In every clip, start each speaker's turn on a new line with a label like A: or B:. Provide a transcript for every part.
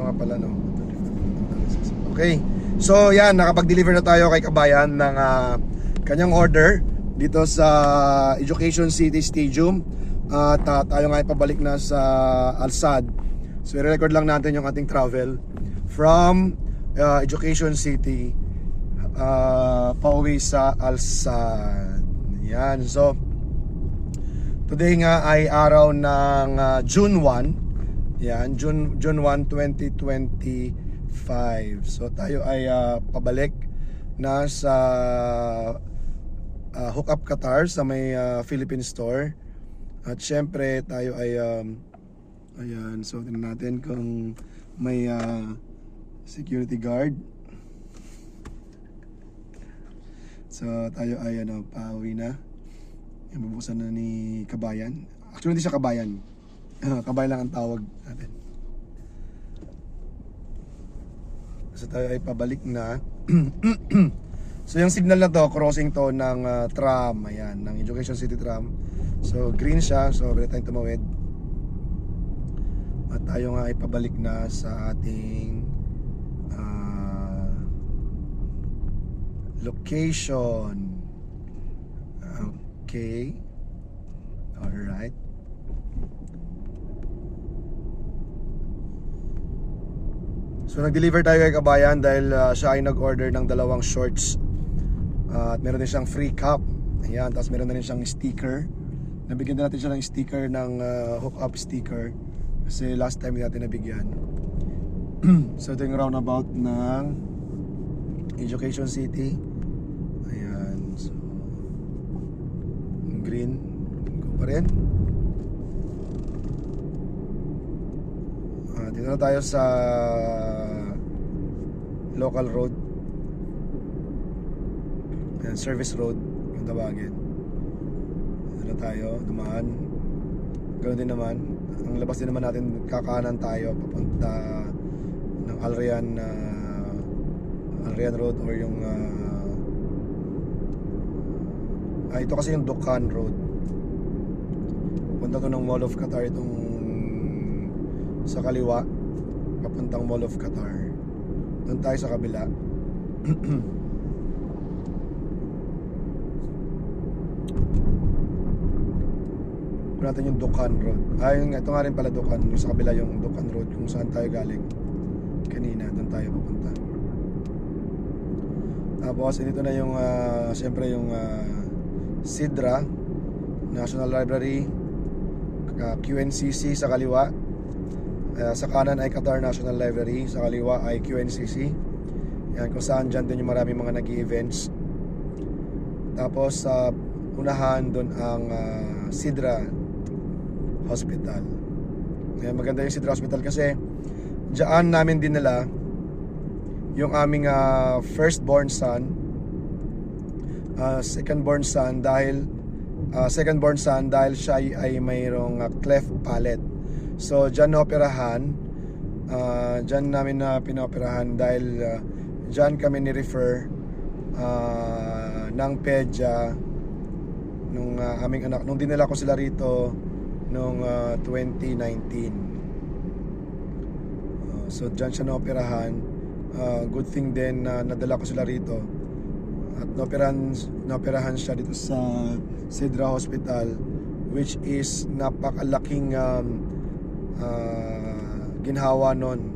A: nga pala, no? Okay. So, yan, nakapag-deliver na tayo kay Kabayan ng kanyang order dito sa Education City Stadium. At tayo nga pabalik na sa Alsad. So, i-record lang natin yung ating travel from Education City pauwi sa Alsad. Yan. So, today nga ay araw ng June 1. Yan, June 1, 2025. So tayo ay pabalik na sa Hookup Qatar sa may Philippine Store. At syempre tayo ay ayan, so tingnan natin kung may security guard. So tayo ay pauwi na. Bubuksan na ni Kabayan. Actually hindi siya Kabayan. Kabayan lang ang tawag natin. So tayo ay pabalik na. So yung signal na to, crossing to ng tram. Ayan, ng Education City tram. So green siya, so pwede tayong tumawid. At tayo nga ay pabalik na sa ating location. Okay. Alright. So nag-deliver tayo kay Kabayan dahil siya ay nag-order ng 2 shorts. At meron din siyang free cup. Ayan, tapos meron na rin siyang sticker. Nabigyan din natin siya ng sticker ng hook-up sticker. Kasi last time natin nabigyan. So ito yung roundabout ng Education City. Ayan, so green, go pa rin. Dito na tayo sa local road. Ayan, service road yung tawagin. Dito na tayo, dumaan. Ganoon din naman. Ang labas din naman natin, kakanan tayo papunta ng Alrian Road or yung ito kasi yung Dukan Road. Punta to ng Mall of Qatar, itong sa kaliwa papuntang Mall of Qatar. Doon tayo sa kabila. Kung natin yung Dukan Road. Ito nga rin pala Dukan. Yung sa kabila yung Dukan Road kung saan tayo galing kanina. Doon tayo papunta. Tapos dito na yung siyempre yung Sidra National Library, QNCC sa kaliwa. Sa kanan ay Qatar National Library, sa kaliwa ay QNCC. Yan, kung saan dyan din yung maraming mga nag-i-events. Tapos sa unahan doon ang Sidra Hospital. Yan, maganda yung Sidra Hospital kasi dyan namin dinala yung aming firstborn son, secondborn son dahil siya ay mayroong cleft palate. So dyan naoperahan, dyan namin na pinaoperahan dahil dyan kami ni-refer ng PEDYA nung aming anak, nung dinala ko sila rito nung 2019. So dyan siya naoperahan. Good thing din na nadala ko sila rito at naoperahan siya dito sa Sidra Hospital, which is napakalaking ginhawa nun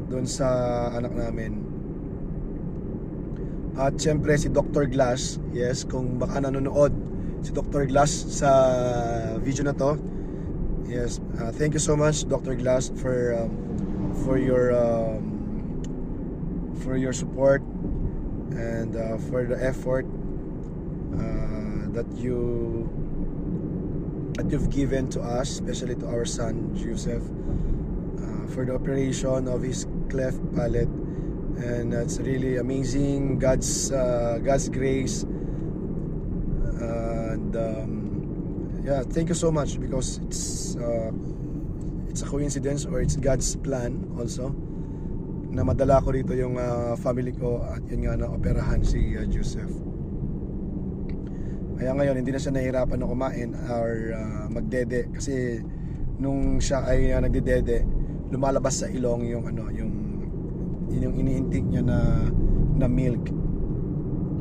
A: doon sa anak namin. At syempre si Dr. Glass, yes, kung baka nanonood si Dr. Glass sa video na to, yes, thank you so much Dr. Glass for your support and for the effort that you've given to us, especially to our son Joseph, for the operation of his cleft palate. And it's really amazing, God's grace, and yeah, thank you so much, because it's a coincidence or it's God's plan also na madala ko rito yung family ko at yun nga na operahan si Joseph. Kaya ngayon hindi na siya nahihirapan na kumain or magdede, kasi nung siya ay nagdedede lumalabas sa ilong yung ano, yung ini-intake niya na milk.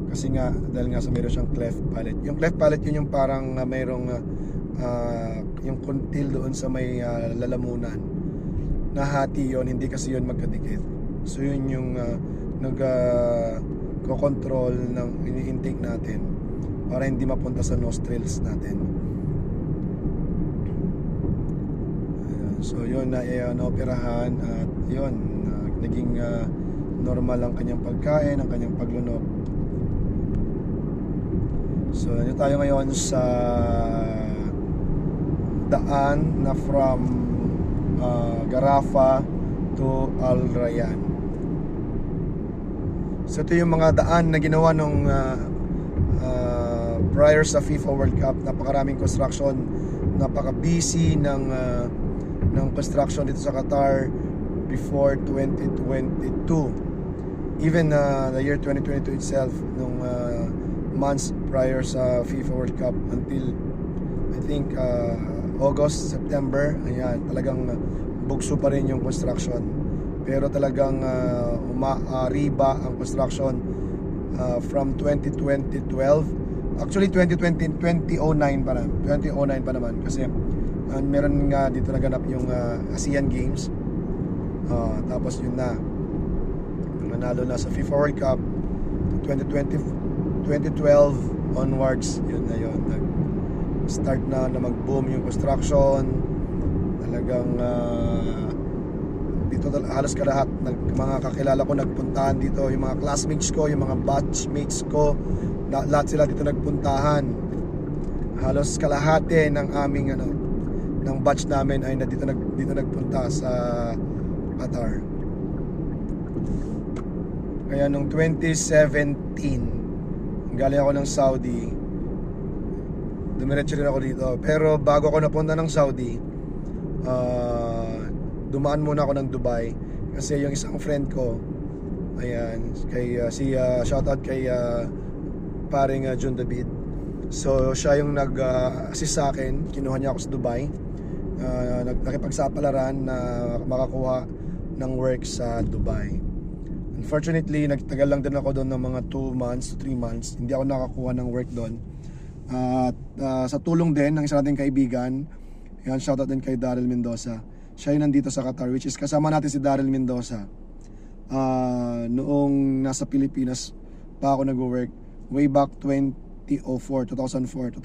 A: Kasi nga dahil nga sa meron siyang cleft palate. Yung cleft palate yun yung parang mayroong yung kuntil doon sa may lalamunan. Nahati yon, hindi kasi yon magkadikit. So yun yung control ng ini-intake natin para hindi mapunta sa nostrils natin. So yun, naoperahan at yun, naging normal ang kanyang pagkain, ang kanyang paglunok. So nandito tayo ngayon sa daan na from Garafa to Al Rayyan. So ito yung mga daan na ginawa nung prior sa FIFA World Cup. Napakaraming construction, napaka-busy ng construction dito sa Qatar before 2022. Even the year 2022 itself, nung months prior sa FIFA World Cup until I think August, September, ayan, talagang bugso pa rin yung construction. Pero talagang umaariba ang construction from 2012. Actually 2009 pa naman kasi meron nga dito naganap yung ASEAN Games. Tapos yun na, nanalo na sa FIFA World Cup 2012 onwards, yun na yun, start na mag-boom yung construction. Talagang dito halos kalahat mga kakilala ko nagpuntahan dito, yung mga classmates ko, yung mga batchmates ko, lahat sila dito nagpuntahan. Halos kalahati ng aming ng batch namin ay dito nagpunta sa Qatar. Kaya nung 2017 galing ako ng Saudi, dumiretso rin ako dito. Pero bago ako napunta ng Saudi, dumaan muna ako ng Dubai kasi yung isang friend ko, ayan, kay shoutout kay paring John David. So siya yung nag-assist sa akin, kinuha niya ako sa Dubai. Nakipagsapalaran na makakuha ng work sa Dubai. Unfortunately, nagtagal lang din ako doon ng mga 2 months to 3 months. Hindi ako nakakuha ng work doon. At sa tulong din ng isa nating kaibigan, yan, shoutout din kay Daryl Mendoza. Siya yung nandito sa Qatar, which is kasama natin si Daryl Mendoza. Noong nasa Pilipinas pa ako nag-work way back 2002 to 2004.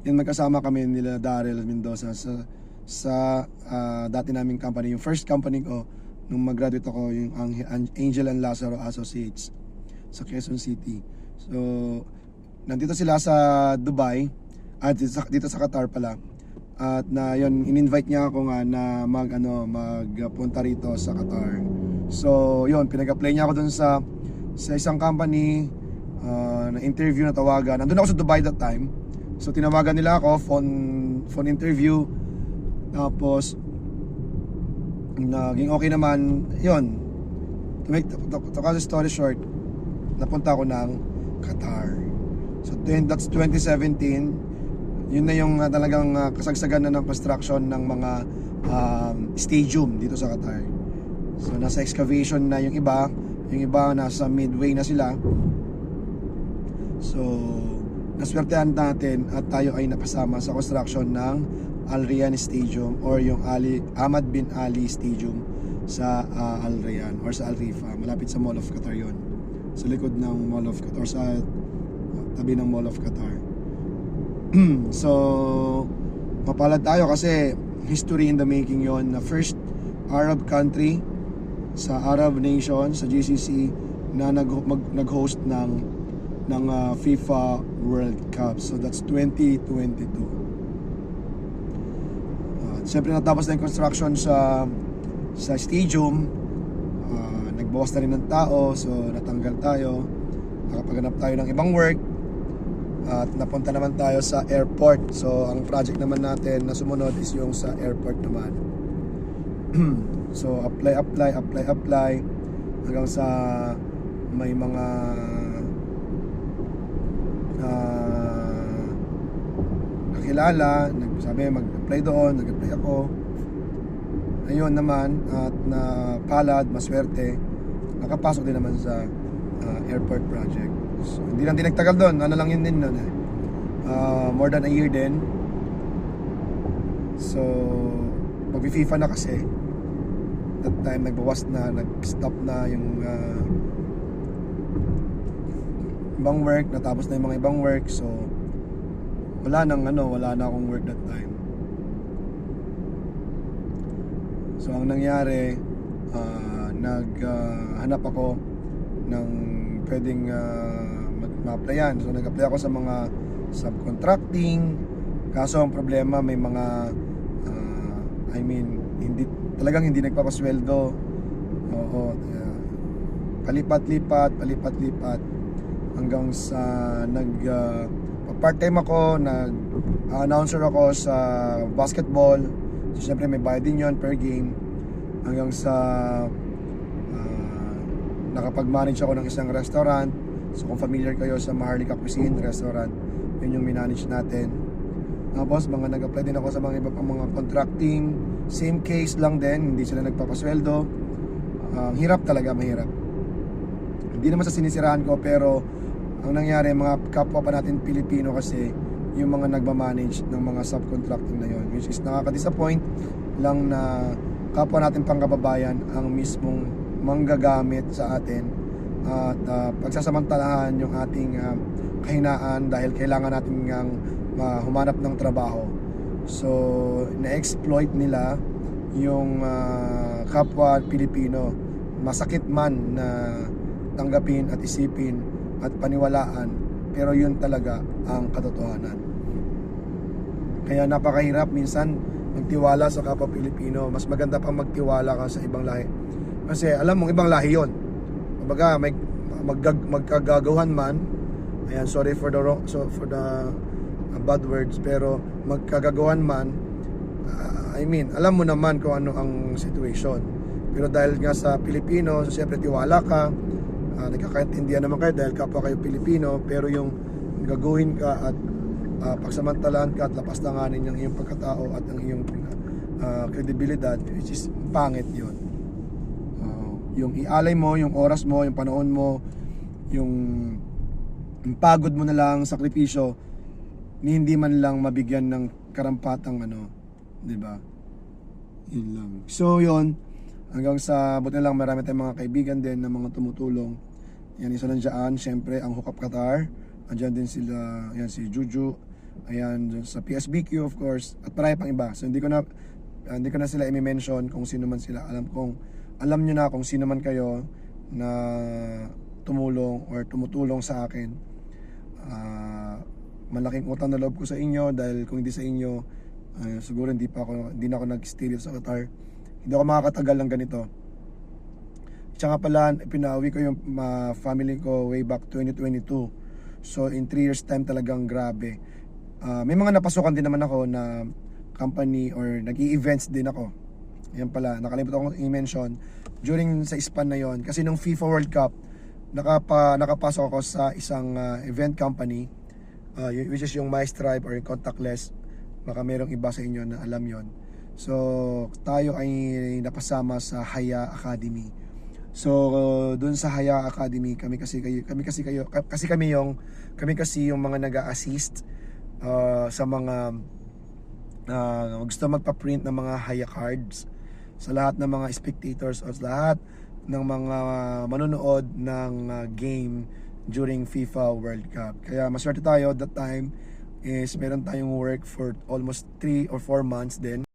A: Yan, magkasama kami nila Daryl Mendoza sa dati naming company, yung first company ko nung mag-graduate ako, yung Angel and Lazaro Associates sa Quezon City. So nandito sila sa Dubai at dito sa Qatar pala. At na yon, in-invite niya ako nga na magpunta rito sa Qatar. So yon, pinag-apply niya ako dun sa isang company, na interview, na tawagan. Nandun ako sa Dubai that time. So tinawagan nila ako, phone interview. Tapos naging okay naman. Yon, to cut the story short, napunta ako ng Qatar. So that's 2017. Yun na yung talagang kasagsagan na ng construction ng mga stadium dito sa Qatar. So nasa excavation na yung iba nasa midway na sila. So naswertehan natin at tayo ay napasama sa construction ng Al Rayyan Stadium or yung Ahmad bin Ali Stadium sa Al Rayyan or sa Al Rifa, malapit sa Mall of Qatar yon. Sa likod ng Mall of Qatar, sa tabi ng Mall of Qatar. So mapalad tayo kasi history in the making yon, na first Arab country sa Arab nation, sa GCC, na nag-host ng FIFA World Cup. So that's 2022. Siyempre natapos na yung construction sa stadium. Nagbawas na rin ng tao, so natanggal tayo, nakapaganap tayo ng ibang work at napunta naman tayo sa airport. So ang project naman natin na sumunod is yung sa airport naman. So apply hanggang sa may mga kakilala, sabi mag-apply doon, nag-apply ako. Ayun naman, at napalad, maswerte, nakapasok din naman sa airport project. So, hindi lang din nagtagal doon, ano lang yun din doon eh. More than a year din. So, mag-FIFA na kasi. That time, nagbawas na, nag-stop na yung ibang work, natapos na yung mga ibang work. So, wala na akong work that time. So, ang nangyari, naghanap ako ng pwedeng ma-applyan. So, nag-apply ako sa mga subcontracting. Kaso, ang problema, may mga hindi nagpapasweldo. Oo, palipat-lipat hanggang sa part-time ako, nag-announcer ako sa basketball. So, syempre may bayad din yun per game. Hanggang sa nakapag-manage ako ng isang restaurant. So, kung familiar kayo sa Maharlika Cuisine Restaurant, yun yung minanage natin. Tapos, nag-apply din ako sa mga iba pang mga contracting. Same case lang din, hindi sila nagpapasweldo. Hirap talaga, mahirap. Hindi naman sa sinisiraan ko, pero ang nangyari, mga kapwa pa natin Pilipino kasi, yung mga nagmamanage ng mga subcontracting na yon, which is nakaka-disappoint lang na kapwa natin pangkababayan ang mismong manggagamit sa atin at pagsasamantalahan yung ating kahinaan dahil kailangan natin humanap ng trabaho. So, na-exploit nila yung kapwa Pilipino. Masakit man na tanggapin at isipin at paniwalaan, pero yun talaga ang katotohanan. Kaya napakahirap minsan magtiwala sa kapwa Pilipino. Mas maganda pang magtiwala ka sa ibang lahi. Kasi alam mong ibang lahi yun. Kumbaga, magkagagawan man, ayan, sorry for the bad words, pero magkagagawan man, alam mo naman kung ano ang situation. Pero dahil nga sa Pilipino, so siyempre tiwala ka, nagkakaintindihan naman kayo dahil kapwa kayo Pilipino, pero yung gagawin ka at pagsamantalaan ka at lapastanganin yung iyong pagkatao at ang iyong kredibilidad, which is pangit yun. Yung ialay mo, yung oras mo, yung panahon mo, yung pagod mo na lang, sakripisyo, ni hindi man lang mabigyan ng karampatang di ba? Yun lang. So yun, hanggang sa buti na lang marami tayong mga kaibigan din na mga tumutulong. Yan, isa nandiyan, syempre ang Hookup Qatar. Andiyan din sila, yan si Juju. Ayan, sa PSBQ of course, at marami pang iba. So hindi ko na sila i-mention kung sino man sila. Alam nyo na kung sino man kayo na tumulong or tumutulong sa akin. Malaking utang na loob ko sa inyo dahil kung hindi sa inyo, siguro hindi na ako nag-stay sa Qatar. Hindi ako makakatagal ng ganito. Tsaka pala, pinawi ko yung family ko way back 2022. So in 3 years time talagang grabe. May mga napasukan din naman ako na company or nag-i-events din ako. Yan pala, nakalimutan ko i-mention during sa span na yon, kasi nung FIFA World Cup nakapasok ako sa isang event company, which is yung My Stripe or yung contactless. Baka merong iba sa inyo na alam yon. So tayo ay napasama sa Haya Academy. So doon sa Haya Academy, kami kasi yung mga nag-a-assist sa mga gusto magpa-print ng mga Haya cards sa lahat ng mga spectators o sa lahat ng mga manonood ng game during FIFA World Cup. Kaya maswerte tayo that time is meron tayong work for almost 3 or 4 months din.